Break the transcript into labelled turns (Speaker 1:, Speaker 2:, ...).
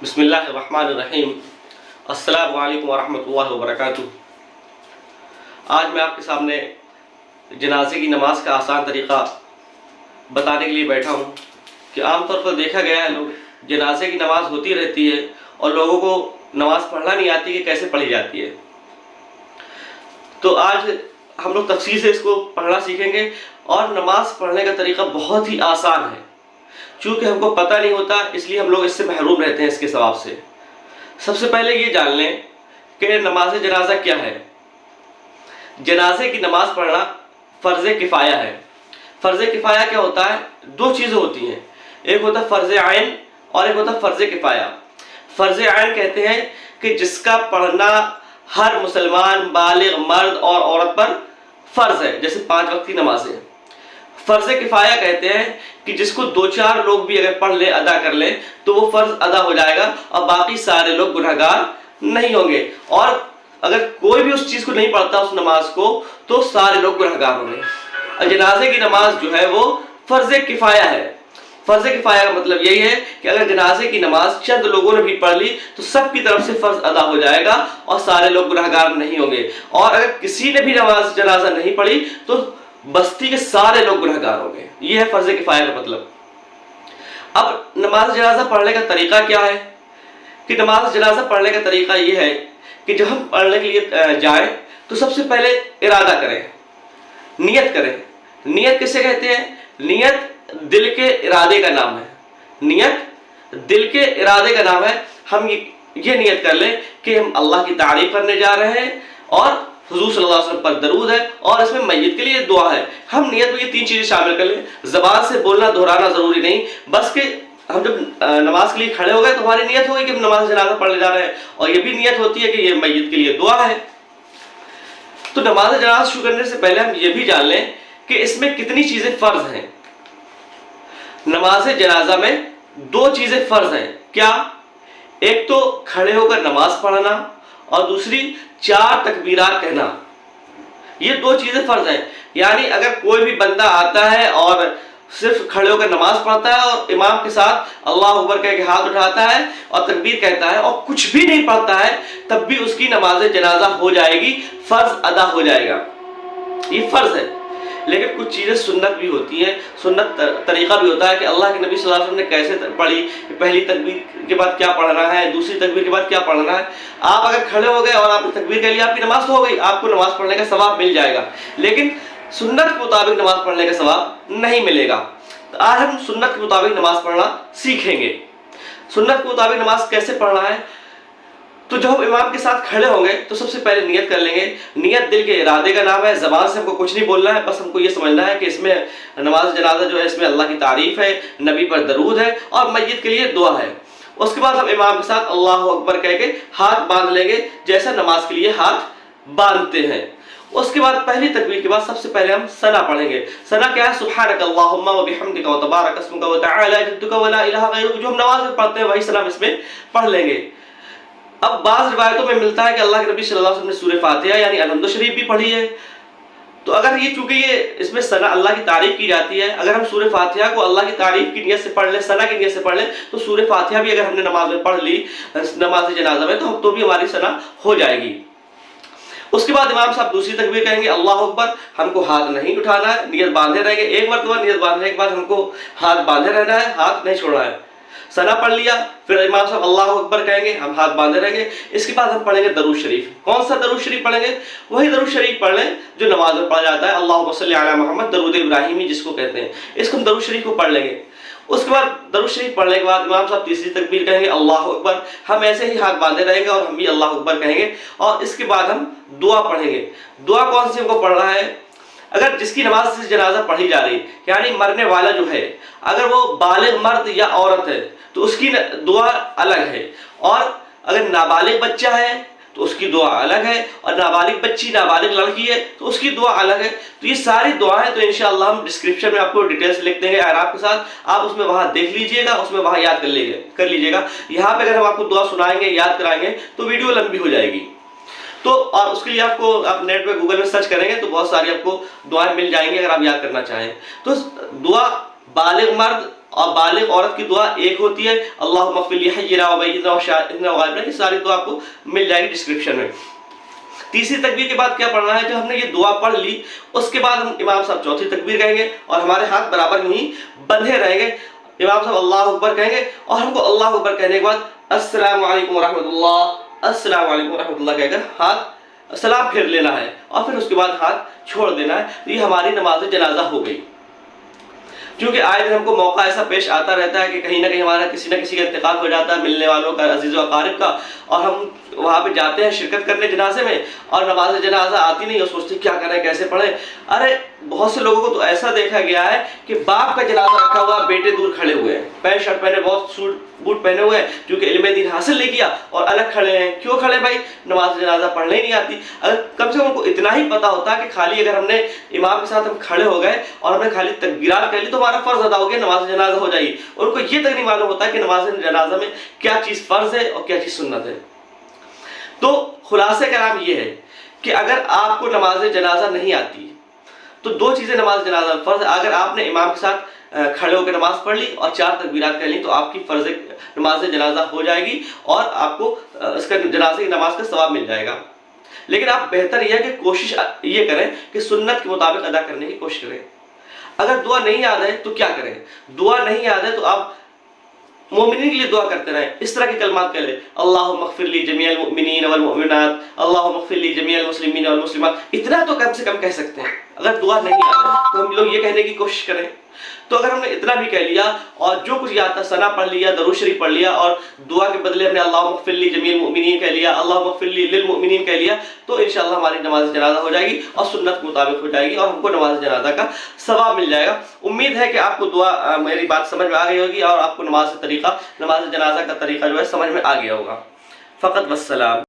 Speaker 1: بسم اللہ الرحمن الرحیم۔ السلام علیکم ورحمۃ اللہ وبرکاتہ۔ آج میں آپ کے سامنے جنازے کی نماز کا آسان طریقہ بتانے کے لیے بیٹھا ہوں کہ عام طور پر دیکھا گیا ہے لوگ جنازے کی نماز ہوتی رہتی ہے اور لوگوں کو نماز پڑھنا نہیں آتی کہ کیسے پڑھی جاتی ہے۔ تو آج ہم لوگ تفصیل سے اس کو پڑھنا سیکھیں گے اور نماز پڑھنے کا طریقہ بہت ہی آسان ہے۔ چونکہ ہم کو پتہ نہیں ہوتا اس لیے ہم لوگ اس سے محروم رہتے ہیں اس کے ثواب سے۔ سب سے پہلے یہ جان لیں کہ نماز جنازہ کیا ہے۔ جنازے کی نماز پڑھنا فرض کفایہ ہے۔ فرض کفایہ کیا ہوتا ہے؟ دو چیزیں ہوتی ہیں، ایک ہوتا ہے فرض عین اور ایک ہوتا ہے فرض کفایہ۔ فرض عین کہتے ہیں کہ جس کا پڑھنا ہر مسلمان بالغ مرد اور عورت پر فرض ہے، جیسے 5 وقت کی نمازیں۔ فرض کفایہ کہتے ہیں کہ جس کو 2-4 لوگ بھی اگر پڑھ لے ادا کر لے تو وہ فرض ادا ہو جائے گا اور باقی سارے لوگ گنہگار نہیں ہوں گے، اور اگر کوئی بھی اس چیز کو نہیں پڑھتا اس نماز کو تو سارے لوگ گنہگار ہوں گے۔ اور جنازے کی نماز جو ہے وہ فرض کفایہ ہے۔ فرض کفایہ کا مطلب یہی ہے کہ اگر جنازے کی نماز چند لوگوں نے بھی پڑھ لی تو سب کی طرف سے فرض ادا ہو جائے گا اور سارے لوگ گنہگار نہیں ہوں گے، اور اگر کسی نے بھی نماز جنازہ نہیں پڑھی تو بستی کے سارے لوگ گنہگار ہوں گے۔ یہ ہے فرض کفایہ کا مطلب۔ اب نماز جنازہ پڑھنے کا طریقہ کیا ہے؟ کہ نماز جنازہ پڑھنے کا طریقہ یہ ہے کہ جب ہم پڑھنے کے لیے جائیں تو سب سے پہلے ارادہ کریں، نیت کریں۔ نیت کسے کہتے ہیں؟ نیت دل کے ارادے کا نام ہے۔ نیت دل کے ارادے کا نام ہے۔ ہم یہ نیت کر لیں کہ ہم اللہ کی تعریف کرنے جا رہے ہیں اور حضور صلی اللہ علیہ وسلم پر درود ہے اور اس میں میت کے لیے دعا ہے۔ ہم نیت میں یہ 3 چیزیں شامل کر لیں۔ زبان سے بولنا دہرانا ضروری نہیں، بس کہ ہم جب نماز کے لیے کھڑے ہو گئے تو ہماری نیت ہوگی کہ ہم نماز جنازہ پڑھنے جا رہے ہیں، اور یہ بھی نیت ہوتی ہے کہ یہ میت کے لیے دعا ہے۔ تو نماز جنازہ شروع کرنے سے پہلے ہم یہ بھی جان لیں کہ اس میں کتنی چیزیں فرض ہیں۔ نماز جنازہ میں 2 چیزیں فرض ہیں۔ کیا؟ ایک تو کھڑے ہو کر نماز پڑھنا اور دوسری 4 تکبیرات کہنا۔ یہ 2 چیزیں فرض ہیں۔ یعنی اگر کوئی بھی بندہ آتا ہے اور صرف کھڑے ہو کر نماز پڑھتا ہے اور امام کے ساتھ اللہ اکبر کہہ کے ہاتھ اٹھاتا ہے اور تکبیر کہتا ہے اور کچھ بھی نہیں پڑھتا ہے، تب بھی اس کی نماز جنازہ ہو جائے گی، فرض ادا ہو جائے گا۔ یہ فرض ہے۔ لیکن کچھ چیزیں سنت بھی ہوتی ہیں۔ سنت طریقہ بھی ہوتا ہے کہ اللہ کے نبی صلی اللہ علیہ وسلم نے کیسے پڑھی، پہلی تکبیر کے بعد کیا پڑھنا ہے، دوسری تکبیر کے بعد کیا پڑھنا ہے۔ آپ اگر کھڑے ہو گئے اور آپ نے تکبیر کہہ لی، آپ کی نماز تو ہو گئی، آپ کو نماز پڑھنے کا ثواب مل جائے گا، لیکن سنت کے مطابق نماز پڑھنے کا ثواب نہیں ملے گا۔ آج ہم سنت کے مطابق نماز پڑھنا سیکھیں گے۔ سنت کے مطابق نماز کیسے پڑھنا ہے؟ تو جب ہم امام کے ساتھ کھڑے ہوں گے تو سب سے پہلے نیت کر لیں گے۔ نیت دل کے ارادے کا نام ہے۔ زبان سے ہم کو کچھ نہیں بولنا ہے، بس ہم کو یہ سمجھنا ہے کہ اس میں نماز جنازہ جو ہے اس میں اللہ کی تعریف ہے، نبی پر درود ہے اور میت کے لیے دعا ہے۔ اس کے بعد ہم امام کے ساتھ اللہ اکبر کہہ کے ہاتھ باندھ لیں گے جیسا نماز کے لیے ہاتھ باندھتے ہیں۔ اس کے بعد پہلی تکبیر کے بعد سب سے پہلے ہم ثنا پڑھیں گے۔ ثنا کیا ہے؟ سبحانک اللہم و بحمدک و تبارک اسمک و تعالی جدک و لا الہ غیرک، جو ہم نماز میں پڑھتے ہیں وہی ثنا اس میں پڑھ لیں گے۔ اب بعض روایتوں میں ملتا ہے کہ اللہ کے نبی صلی اللہ علیہ وسلم نے سورہ فاتحہ یعنی الحمد شریف بھی پڑھی ہے۔ تو اگر یہ چونکہ یہ اس میں ثنا اللہ کی تعریف کی جاتی ہے، اگر ہم سورہ فاتحہ کو اللہ کی تعریف کی نیت سے پڑھ لیں، ثنا کی نیت سے پڑھ لیں، تو سورہ فاتحہ بھی اگر ہم نے نماز میں پڑھ لی نماز جنازہ میں تو بھی ہماری ثنا ہو جائے گی۔ اس کے بعد امام صاحب دوسری تکبیر کہیں گے اللہ اکبر۔ ہم کو ہاتھ نہیں اٹھانا ہے، نیت باندھے رہیں گے۔ ایک مرتبہ نیت باندھنے کے بعد ہم کو ہاتھ باندھے رہنا ہے، ہاتھ نہیں چھوڑنا ہے۔ ثنا پڑھ لیا، پھر امام صاحب اللہ اکبر کہیں گے، ہم ہاتھ باندھے رہیں گے۔ اس کے بعد ہم پڑھیں گے درود شریف۔ کون سا درود شریف پڑھیں گے؟ وہی درود شریف پڑھ لیں جو نماز میں پڑھا جاتا ہے، اللہم صلی علی محمد، درود ابراہیمی جس کو کہتے ہیں۔ اس کو ہم درود شریف کو پڑھ لیں گے۔ اس کے بعد درود شریف پڑھنے کے بعد امام صاحب تیسری تکبیر کہیں گے اللہ اکبر۔ ہم ایسے ہی ہاتھ باندھے رہیں گے اور ہم بھی اللہ اکبر کہیں گے، اور اس کے بعد ہم دعا پڑھیں گے۔ دعا کون سی ہم کو پڑھنا ہے؟ اگر جس کی نماز سے جنازہ پڑھی جا رہی یعنی مرنے والا جو ہے اگر وہ بالغ مرد یا عورت ہے تو اس کی دعا الگ ہے، اور اگر نابالغ بچہ ہے تو اس کی دعا الگ ہے، اور نابالغ بچی نابالغ لڑکی ہے تو اس کی دعا الگ ہے۔ تو یہ ساری دعائیں تو انشاءاللہ ہم ڈسکرپشن میں آپ کو ڈیٹیلز لکھ دیں گے اعراب کے ساتھ، آپ اس میں وہاں دیکھ لیجئے گا، اس میں وہاں یاد کر لیجئے گا۔ یہاں پہ اگر ہم آپ کو دعا سنائیں گے، یاد کرائیں گے تو ویڈیو لمبی ہو جائے گی۔ تو اور اس کے لیے آپ نیٹ پہ گوگل میں سرچ کریں گے تو بہت ساری آپ کو دعائیں مل جائیں گی اگر آپ یاد کرنا چاہیں۔ تو دعا بالغ مرد اور بالغ عورت کی دعا ایک ہوتی ہے، اللہم اغفر لی حینا و میتنا و شاہدنا و غائبنا، یہ ساری دعا آپ کو مل جائے گی ڈسکرپشن میں۔ تیسری تکبیر کے بعد کیا پڑھنا ہے؟ جب ہم نے یہ دعا پڑھ لی اس کے بعد ہم امام صاحب چوتھی تکبیر کہیں گے اور ہمارے ہاتھ برابر نہیں بندھے رہیں گے، امام صاحب اللہ اکبر کہیں گے اور ہم کو اللہ اکبر کہنے کے بعد السلام علیکم ورحمۃ اللہ، السلام علیکم ورحمۃ اللہ کہہ کر ہاتھ سلام پھیر لینا ہے اور پھر اس کے بعد ہاتھ چھوڑ دینا ہے۔ تو یہ ہماری نماز جنازہ ہو گئی۔ کیونکہ آئے دن ہم کو موقع ایسا پیش آتا رہتا ہے کہ کہیں نہ کہیں ہمارا کسی نہ کسی کا انتقال ہو جاتا ہے، ملنے والوں کا، عزیز و اقارب کا، اور ہم وہاں پہ جاتے ہیں شرکت کرنے جنازے میں اور نماز جنازہ آتی نہیں اور سوچتے کیا کریں کیسے پڑھیں۔ ارے بہت سے لوگوں کو تو ایسا دیکھا گیا ہے کہ باپ کا جنازہ رکھا ہوا، بیٹے دور کھڑے ہوئے ہیں، پینٹ شرٹ پہنے، بہت سوٹ بوٹ پہنے ہوئے ہیں، کیونکہ علم دین حاصل نہیں کیا اور الگ کھڑے ہیں۔ کیوں کھڑے بھائی؟ نماز جنازہ پڑھنے ہی نہیں آتی۔ اگر کم سے کم ان کو اتنا ہی پتا ہوتا کہ خالی اگر ہم نے امام کے ساتھ ہم کھڑے ہو گئے اور ہم نے خالی تکبیرات کر لی تو ہمارا فرض ادا ہو گیا، نماز جنازہ ہو جائے گی۔ ان کو یہ تک نہیں معلوم ہوتا کہ نماز جنازہ میں کیا چیز فرض ہے اور کیا چیز سنت ہے۔ تو خلاصہ کلام یہ ہے کہ اگر آپ کو نماز جنازہ نہیں آتی تو دو چیزیں نماز جنازہ فرض ہے۔ اگر آپ نے امام کے ساتھ کھڑے ہو کے نماز پڑھ لی اور 4 تکبیرات کر لی تو آپ کی فرض نماز جنازہ ہو جائے گی اور آپ کو اس کا جنازے کی نماز کا ثواب مل جائے گا۔ لیکن آپ بہتر یہ ہے کہ کوشش یہ کریں کہ سنت کے مطابق ادا کرنے کی کوشش کریں۔ اگر دعا نہیں یاد ہے تو کیا کریں؟ دعا نہیں یاد ہے تو آپ مومنین کے لیے دعا کرتے رہیں، اس طرح کے کلمات کہہ لیں، اللہم اغفر لی جمیع المؤمنین والمؤمنات، اللہم اغفر لی جمیع المسلمین والمسلمات، اتنا تو کم سے کم کہہ سکتے ہیں۔ اگر دعا نہیں یاد ہے تو ہم لوگ یہ کہنے کی کوشش کریں۔ تو اگر ہم نے اتنا بھی کہہ لیا اور جو کچھ یاد تھا ثنا پڑھ لیا، درود شریف پڑھ لیا اور دعا کے بدلے ہم نے اللہم اغفر لی جمیع المؤمنین کہہ لیا، اللہم اغفر لی للمؤمنین کہہ لیا، تو انشاءاللہ ہماری نماز جنازہ ہو جائے گی اور سنت کے مطابق ہو جائے گی اور ہم کو نماز جنازہ کا ثواب مل جائے گا۔ امید ہے کہ آپ کو دعا میری بات سمجھ میں آ گئی ہوگی اور آپ کو نماز جنازہ کا طریقہ جو ہے سمجھ میں آ گیا ہوگا۔ فقط والسلام۔